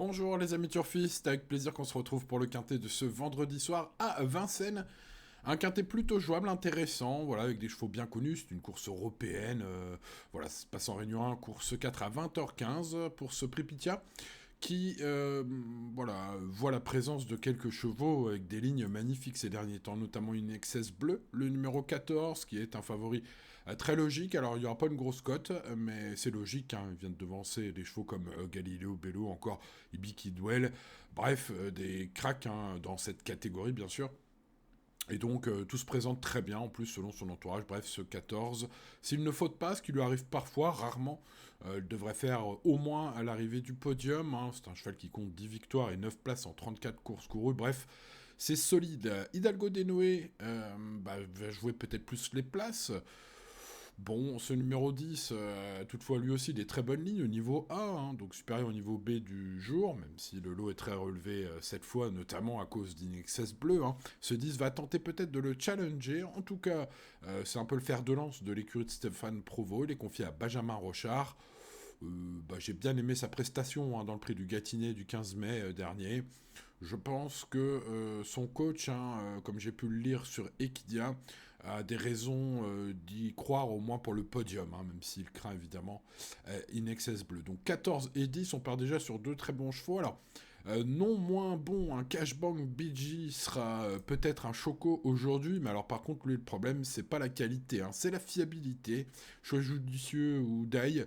Bonjour les amis turfistes, avec plaisir qu'on se retrouve pour le quintet de ce vendredi soir à Vincennes. Un quintet plutôt jouable, intéressant, voilà, avec des chevaux bien connus, c'est une course européenne, voilà, ça se passe en Réunion 1, course 4 à 20h15 pour ce Pripitia, qui voilà, voit la présence de quelques chevaux avec des lignes magnifiques ces derniers temps, notamment une XS bleue, le numéro 14, qui est un favori très logique. Alors il n'y aura pas une grosse cote, mais c'est logique, hein, il vient de devancer des chevaux comme Galileo Bello, encore Ibiki Duel, bref, des cracks hein, dans cette catégorie bien sûr. Et donc, tout se présente très bien, en plus, selon son entourage. Bref, ce 14, s'il ne faute pas, ce qui lui arrive parfois, rarement, il devrait faire au moins à l'arrivée du podium. Hein. C'est un cheval qui compte 10 victoires et 9 places en 34 courses courues. Bref, c'est solide. Hidalgo Denoé va jouer peut-être plus les places. Bon, ce numéro 10, toutefois lui aussi des très bonnes lignes au niveau A, hein, donc supérieur au niveau B du jour, même si le lot est très relevé cette fois, notamment à cause d'Inexcess Bleu. Hein. Ce 10 va tenter peut-être de le challenger, en tout cas, c'est un peu le fer de lance de l'écurie de Stéphane Provost, il est confié à Benjamin Rochard. J'ai bien aimé sa prestation hein, dans le prix du Gâtinais du 15 mai dernier. Je pense que son coach, hein, comme j'ai pu le lire sur Equidia, a des raisons d'y croire au moins pour le podium, hein, même s'il craint évidemment In Excess Bleu. Donc 14 et 10, on part déjà sur deux très bons chevaux. Alors, non moins bon, un Cashbank BG sera peut-être un choco aujourd'hui, mais alors par contre, lui, le problème, c'est pas la qualité, hein, c'est la fiabilité. Choix judicieux ou d'ail,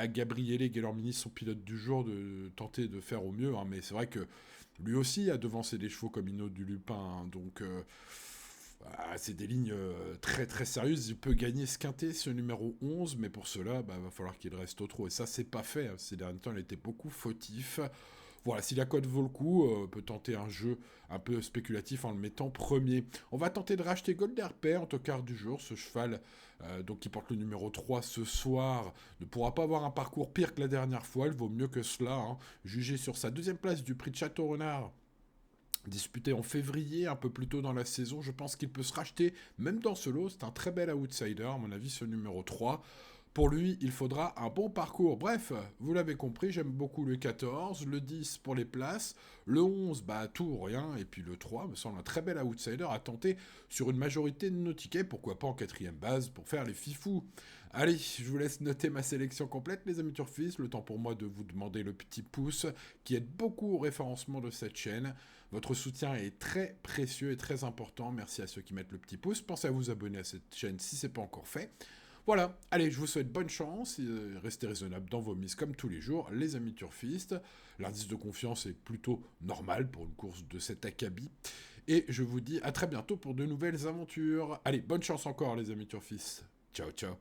Gabriele Guelormini, son pilote du jour, de tenter de faire au mieux, hein, mais c'est vrai que lui aussi a devancé des chevaux comme Hinault du Lupin, hein, donc c'est des lignes très très sérieuses. Il peut gagner ce quintet, ce numéro 11, mais pour cela, va falloir qu'il reste au trot. Et ça, c'est pas fait. Hein. Ces derniers temps, il était beaucoup fautif. Voilà, si la cote vaut le coup, on peut tenter un jeu un peu spéculatif en le mettant premier. On va tenter de racheter Golderpay en tocard du jour. Ce cheval, donc qui porte le numéro 3 ce soir, ne pourra pas avoir un parcours pire que la dernière fois. Il vaut mieux que cela. Hein. Jugé sur sa deuxième place du prix de Château-Renard, disputé en février, un peu plus tôt dans la saison, je pense qu'il peut se racheter, même dans ce lot, c'est un très bel outsider, à mon avis, ce numéro 3. Pour lui, il faudra un bon parcours. Bref, vous l'avez compris, j'aime beaucoup le 14, le 10 pour les places, le 11, tout ou rien, et puis le 3 me semble un très bel outsider à tenter sur une majorité de nos tickets, pourquoi pas en quatrième base pour faire les fifous. Allez, je vous laisse noter ma sélection complète, les amis turfistes, le temps pour moi de vous demander le petit pouce, qui aide beaucoup au référencement de cette chaîne. Votre soutien est très précieux et très important, merci à ceux qui mettent le petit pouce, pensez à vous abonner à cette chaîne si ce n'est pas encore fait. Voilà, allez, je vous souhaite bonne chance, et restez raisonnable dans vos mises comme tous les jours, les amis turfistes. L'indice de confiance est plutôt normal pour une course de cet acabit. Et je vous dis à très bientôt pour de nouvelles aventures. Allez, bonne chance encore les amis turfistes. Ciao, ciao.